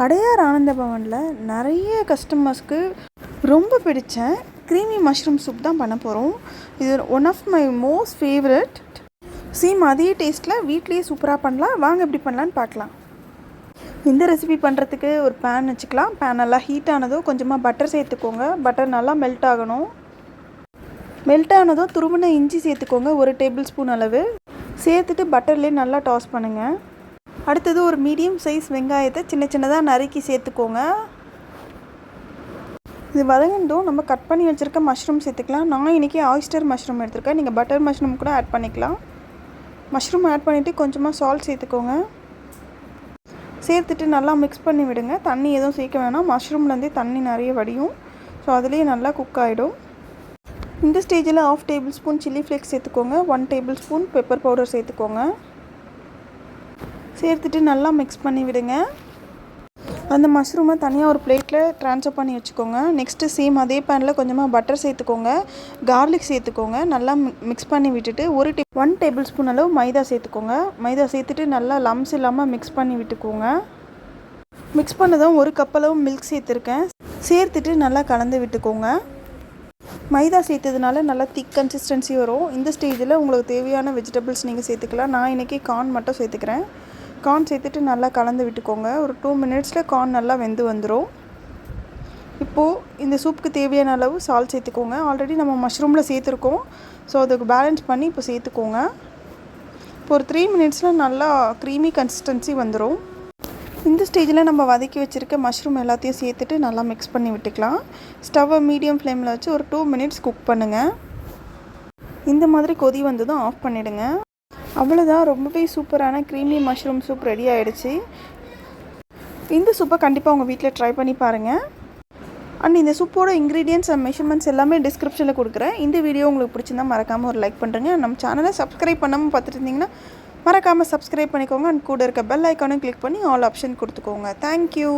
அடையார் ஆனந்த பவனில் நிறைய கஸ்டமர்ஸ்க்கு ரொம்ப பிடிச்ச க்ரீமி மஷ்ரூம் சூப் தான் பண்ண போகிறோம். இது one of my most favourite. Same அதே டேஸ்ட்டில் வீட்லேயே சூப்பராக பண்ணலாம். வாங்க எப்படி பண்ணலான்னு பார்க்கலாம். இந்த ரெசிபி பண்ணுறதுக்கு ஒரு பேன் வச்சுக்கலாம். பேன் நல்லா ஹீட் ஆனதும் கொஞ்சமாக பட்டர் சேர்த்துக்கோங்க. பட்டர் நல்லா மெல்ட் ஆகணும். மெல்ட் ஆனதும் துருவின இஞ்சி சேர்த்துக்கோங்க, 1 டேபிள் ஸ்பூன் அளவு. சேர்த்துட்டு பட்டர்லேயே நல்லா டாஸ் பண்ணுங்கள். அடுத்தது ஒரு மீடியம் சைஸ் வெங்காயத்தை சின்ன சின்னதாக நறுக்கி சேர்த்துக்கோங்க. இது வதங்கினதும் நம்ம கட் பண்ணி வச்சுருக்க மஷ்ரூம் சேர்த்துக்கலாம். நான் இன்றைக்கி ஆயிஸ்டர் மஷ்ரூம் எடுத்துருக்கேன். நீங்கள் பட்டர் மஷ்ரூம் கூட ஆட் பண்ணிக்கலாம். மஷ்ரூம் ஆட் பண்ணிவிட்டு கொஞ்சமாக சால்ட் சேர்த்துக்கோங்க. சேர்த்துட்டு நல்லா மிக்ஸ் பண்ணி விடுங்க. தண்ணி எதுவும் சேர்க்க வேணாம். மஷ்ரூம்லேருந்தே தண்ணி நிறைய வடியும். ஸோ அதுலேயே நல்லா குக் ஆகிடும். இந்த ஸ்டேஜில் 1/2 டேபிள் ஸ்பூன் சில்லி ஃப்ளேக்ஸ் சேர்த்துக்கோங்க. 1 டேபிள் ஸ்பூன் பெப்பர் பவுடர் சேர்த்துக்கோங்க. சேர்த்துட்டு நல்லா மிக்ஸ் பண்ணி விடுங்க. அந்த மஷ்ரூமை தனியாக ஒரு பிளேட்டில் ட்ரான்ஸ்ஃபர் பண்ணி வச்சுக்கோங்க. நெக்ஸ்ட்டு சேம் அதே பேனில் கொஞ்சமாக பட்டர் சேர்த்துக்கோங்க, கார்லிக் சேர்த்துக்கோங்க. நல்லா மிக்ஸ் பண்ணி விட்டுட்டு 1 டேபிள் ஸ்பூன் அளவு மைதா சேர்த்துக்கோங்க. மைதா சேர்த்துட்டு நல்லா லம்ஸ் இல்லாமல் மிக்ஸ் பண்ணி விட்டுக்கோங்க. மிக்ஸ் பண்ணதும் 1 கப் அளவு மில்க் சேர்த்துருக்கேன். சேர்த்துட்டு நல்லா கலந்து விட்டுக்கோங்க. மைதா சேர்த்ததுனால நல்லா திக் கன்சிஸ்டன்சி வரும். இந்த ஸ்டேஜில் உங்களுக்கு தேவையான வெஜிடபிள்ஸ் நீங்கள் சேர்த்துக்கலாம். நான் இன்றைக்கி கார்ன் மட்டும் சேர்த்துக்கிறேன். கார்ன் சேர்த்துட்டு நல்லா கலந்து விட்டுக்கோங்க. ஒரு 2 மினிட்ஸில் கார்ன் நல்லா வெந்து வந்துடும். இப்போது இந்த சூப்புக்கு தேவையான அளவு சால்ட் சேர்த்துக்கோங்க. ஆல்ரெடி நம்ம மஷ்ரூமில் சேர்த்துருக்கோம். ஸோ அதுக்கு பேலன்ஸ் பண்ணி இப்போ சேர்த்துக்கோங்க. இப்போ ஒரு 3 மினிட்ஸில் நல்லா க்ரீமி கன்சிஸ்டன்சி வந்துடும். இந்த ஸ்டேஜில் நம்ம வதக்கி வச்சுருக்க மஷ்ரூம் எல்லாத்தையும் சேர்த்துட்டு நல்லா மிக்ஸ் பண்ணி விட்டுக்கலாம். ஸ்டவ்வை மீடியம் ஃப்ளேமில் வச்சு ஒரு 2 மினிட்ஸ் குக் பண்ணுங்கள். இந்த மாதிரி கொதி வந்ததும் ஆஃப் பண்ணிவிடுங்க. அவ்வளோதான், ரொம்பவே சூப்பரான க்ரீமி மஷ்ரூம் சூப் ரெடி ஆகிடுச்சு. இந்த சூப்பை கண்டிப்பாக உங்கள் வீட்டில் ட்ரை பண்ணி பாருங்கள். அண்ட் இந்த சூப்போட இன்க்ரீடியன்ட்ஸ் அண்ட் மெஷர்மெண்ட்ஸ் எல்லாமே டிஸ்கிரிப்ஷனில் கொடுக்குறேன். இந்த வீடியோ உங்களுக்கு பிடிச்சிருந்தா மறக்காமல் ஒரு லைக் பண்ணுறேங்க. நம்ம சேனலை சப்ஸ்கிரைப் பண்ணாமல் பார்த்துட்டு இருந்தீங்கன்னா மறக்காமல் சப்ஸ்கிரைப் பண்ணிக்கோங்க. அண்ட் கூட இருக்க பெல் ஐக்கானும் கிளிக் பண்ணி ஆல் ஆப்ஷன் கொடுத்துக்கோங்க. தேங்க்யூ.